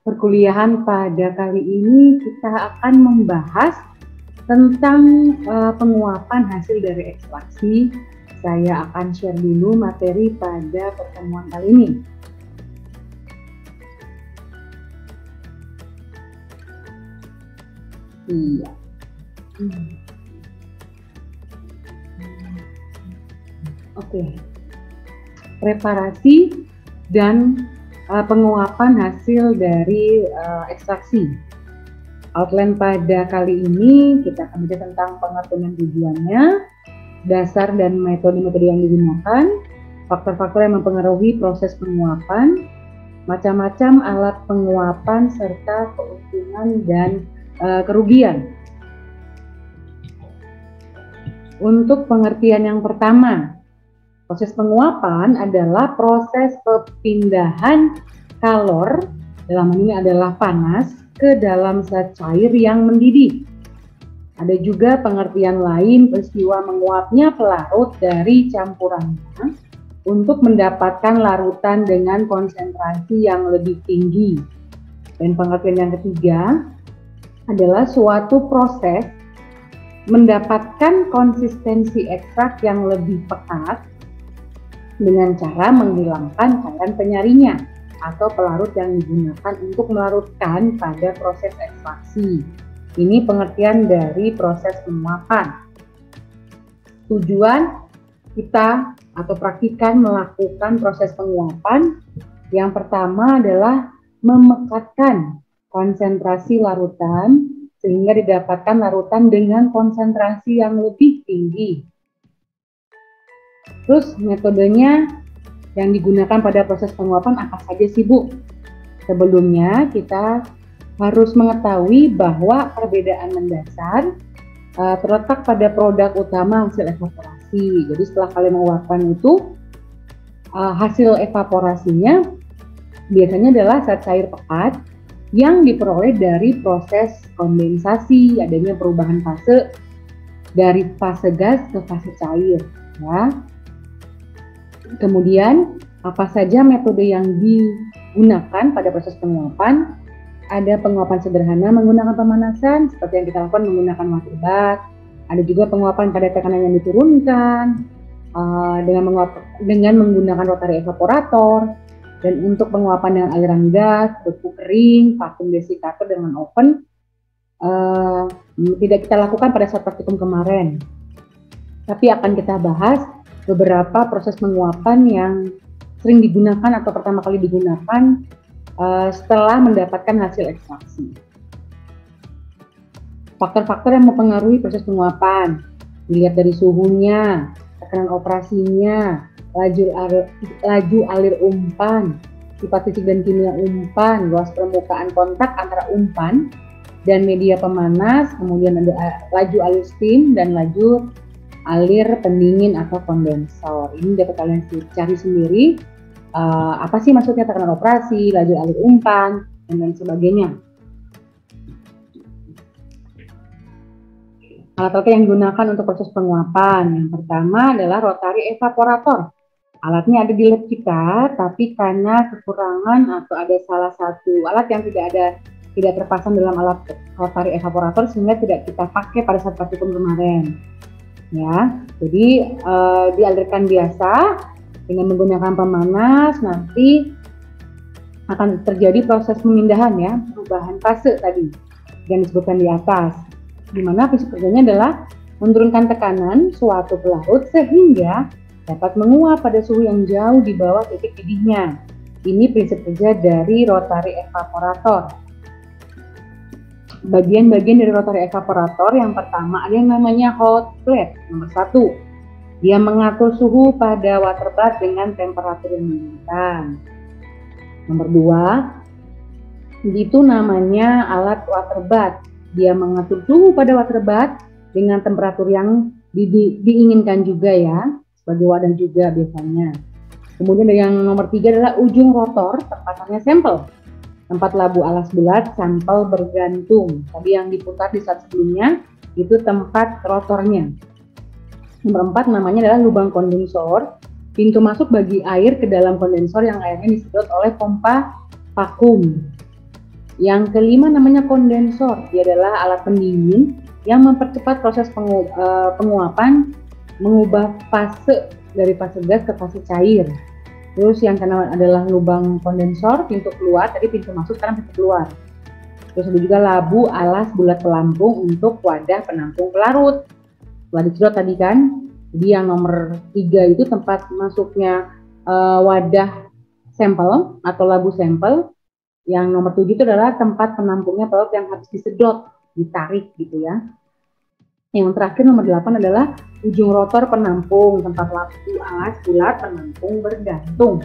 perkuliahan pada kali ini kita akan membahas tentang penguapan hasil dari ekstraksi. Saya akan share dulu materi pada pertemuan kali ini. Iya. Oke. Preparasi dan penguapan hasil dari ekstraksi. Outline pada kali ini kita akan bicara tentang pengertian tujuannya, dasar dan metode-metode yang digunakan, faktor-faktor yang mempengaruhi proses penguapan, macam-macam alat penguapan serta keuntungan dan kerugian. Untuk pengertian yang pertama, proses penguapan adalah proses perpindahan kalor, dalam hal ini adalah panas, ke dalam zat cair yang mendidih. Ada juga pengertian lain, peristiwa menguapnya pelarut dari campurannya untuk mendapatkan larutan dengan konsentrasi yang lebih tinggi. Dan pengertian yang ketiga adalah suatu proses mendapatkan konsistensi ekstrak yang lebih pekat dengan cara menghilangkan cairan penyarinya atau pelarut yang digunakan untuk melarutkan pada proses ekstraksi. Ini pengertian dari proses penguapan. Tujuan kita atau praktikan melakukan proses penguapan yang pertama adalah memekatkan konsentrasi larutan sehingga didapatkan larutan dengan konsentrasi yang lebih tinggi. Terus metodenya yang digunakan pada proses penguapan apa saja sih Bu? Sebelumnya kita harus mengetahui bahwa perbedaan mendasar terletak pada produk utama hasil evaporasi. Jadi setelah kalian menguapkan itu hasil evaporasinya biasanya adalah zat cair pekat yang diperoleh dari proses kondensasi, adanya perubahan fase dari fase gas ke fase cair, ya. Kemudian apa saja metode yang digunakan pada proses penguapan? Ada penguapan sederhana menggunakan pemanasan seperti yang kita lakukan menggunakan water bath. Ada juga penguapan pada tekanan yang diturunkan dengan menggunakan rotary evaporator. Dan untuk penguapan dengan aliran gas, beku kering, vakum desikator dengan oven tidak kita lakukan pada saat praktikum kemarin. Tapi akan kita bahas beberapa proses penguapan yang sering digunakan atau pertama kali digunakan setelah mendapatkan hasil ekstraksi. Faktor-faktor yang mempengaruhi proses penguapan dilihat dari suhunya, tekanan operasinya, laju alir umpan, sifat fisik dan kimia umpan, luas permukaan kontak antara umpan dan media pemanas, kemudian ada laju alir steam dan laju alir pendingin atau kondensor. Ini dapat kalian cari sendiri apa sih maksudnya tekanan operasi, laju alir umpan, dan lain sebagainya. Alat-alat yang digunakan untuk proses penguapan yang pertama adalah rotary evaporator. Alatnya ada di lab kita, tapi karena kekurangan atau ada salah satu alat yang tidak terpasang dalam alat rotary evaporator sehingga tidak kita pakai pada saat praktikum kemarin. Ya, jadi dialirkan biasa dengan menggunakan pemanas, nanti akan terjadi proses pemindahan ya, perubahan fase tadi yang disebutkan di atas. Di mana prinsip kerjanya adalah menurunkan tekanan suatu pelarut sehingga dapat menguap pada suhu yang jauh di bawah titik didihnya. Ini prinsip kerja dari rotary evaporator. Bagian-bagian dari rotary evaporator yang pertama ada yang namanya hot plate. Nomor 1, dia mengatur suhu pada water bath dengan temperatur yang menentukan. Nomor 2, itu namanya alat water bath. Dia mengatur suhu pada water bath dengan temperatur yang diinginkan juga ya, sebagai wadah juga biasanya. Kemudian yang nomor 3 adalah ujung rotor, tempatannya sampel. Tempat labu alas bulat, sampel bergantung. Tadi yang diputar di saat sebelumnya, itu tempat rotornya. Nomor 4 namanya adalah lubang kondensor, pintu masuk bagi air ke dalam kondensor yang airnya disedot oleh pompa vakum. Yang kelima namanya kondensor. Dia adalah alat pendingin yang mempercepat proses penguapan, mengubah fase dari fase gas ke fase cair. Terus yang keenam adalah lubang kondensor, pintu keluar. Tadi pintu masuk, sekarang pintu keluar. Terus ada juga labu alas bulat pelampung untuk wadah penampung pelarut. Telah dicerot tadi kan. Jadi yang nomor 3 itu tempat masuknya wadah sampel atau labu sampel. Yang nomor 7 itu adalah tempat penampungnya pelarut yang harus disedot, ditarik gitu ya. Yang terakhir nomor 8 adalah ujung rotor penampung, tempat labu alas bulat penampung bergantung.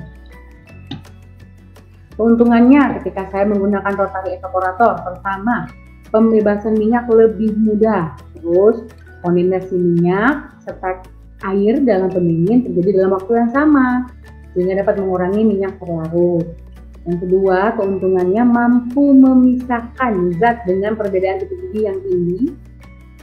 Keuntungannya ketika saya menggunakan rotary evaporator, pertama, pembebasan minyak lebih mudah. Terus, kondensasi minyak serta air dalam pendingin terjadi dalam waktu yang sama, sehingga dapat mengurangi minyak terlarut. Yang kedua, keuntungannya mampu memisahkan zat dengan perbedaan titik didih yang tinggi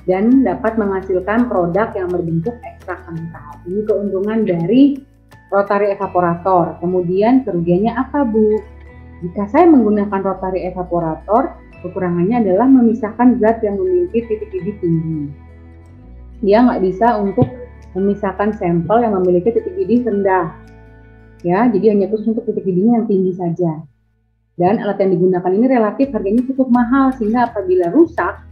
dan dapat menghasilkan produk yang berbentuk ekstra kental. Ini keuntungan dari rotary evaporator. Kemudian kerugiannya apa, Bu? Jika saya menggunakan rotary evaporator, kekurangannya adalah memisahkan zat yang memiliki titik didih tinggi. Dia nggak bisa untuk memisahkan sampel yang memiliki titik didih rendah. Ya, jadi hanya khusus untuk titik didihnya yang tinggi saja. Dan alat yang digunakan ini relatif harganya cukup mahal, sehingga apabila rusak,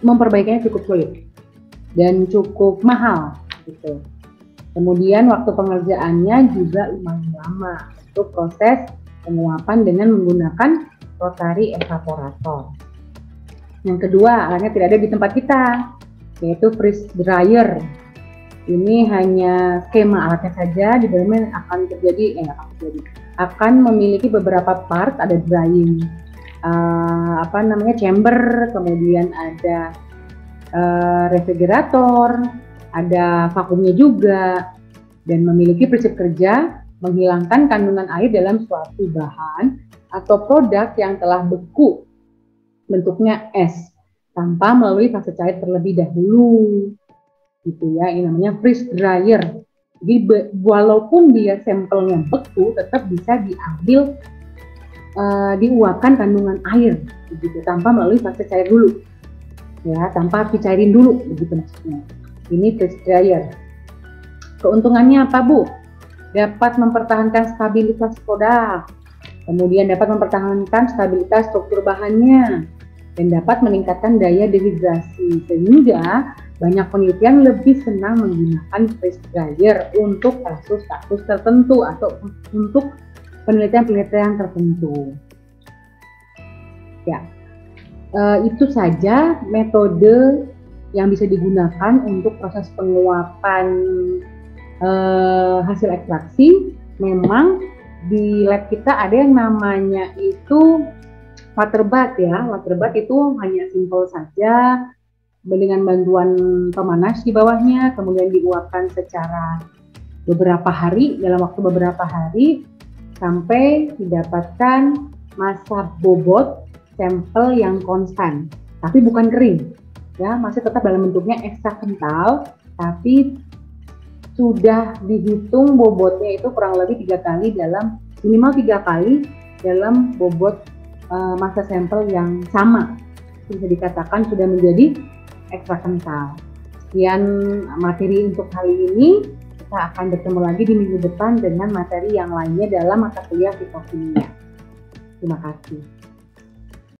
memperbaikinya cukup sulit dan cukup mahal gitu. Kemudian waktu pengerjaannya juga lumayan lama untuk proses penguapan dengan menggunakan rotary evaporator. Yang kedua, alatnya tidak ada di tempat kita, yaitu freeze dryer. Ini hanya skema alatnya saja, di dalamnya akan memiliki beberapa part, ada drying chamber, kemudian ada refrigerator, ada vakumnya juga, dan memiliki prinsip kerja menghilangkan kandungan air dalam suatu bahan atau produk yang telah beku bentuknya es tanpa melalui fase cair terlebih dahulu, gitu ya. Ini namanya freeze dryer. Jadi walaupun dia sampelnya beku, tetap bisa diambil diuapkan kandungan air, begitu, tanpa melalui fase cair dulu, ya, tanpa dicairin dulu, begitu maksudnya. Ini freeze dryer. Keuntungannya apa, Bu? Dapat mempertahankan stabilitas produk, kemudian dapat mempertahankan stabilitas struktur bahannya, dan dapat meningkatkan daya dehidrasi, sehingga banyak penelitian lebih senang menggunakan freeze dryer untuk kasus-kasus tertentu atau untuk penelitian-penelitian tertentu. Ya, itu saja metode yang bisa digunakan untuk proses penguapan hasil ekstraksi. Memang di lab kita ada yang namanya itu water bath ya. Water bath itu hanya simpel saja dengan bantuan pemanas di bawahnya, kemudian diuapkan secara beberapa hari, dalam waktu beberapa hari, sampai didapatkan massa bobot sampel yang konstan, tapi bukan kering, ya, masih tetap dalam bentuknya ekstra kental, tapi sudah dihitung bobotnya itu kurang lebih minimal 3 kali dalam bobot massa sampel yang sama, bisa dikatakan sudah menjadi ekstra kental. Sekian materi untuk kali ini. Kita akan bertemu lagi di minggu depan dengan materi yang lainnya dalam mata kuliah fitokimia. Terima kasih.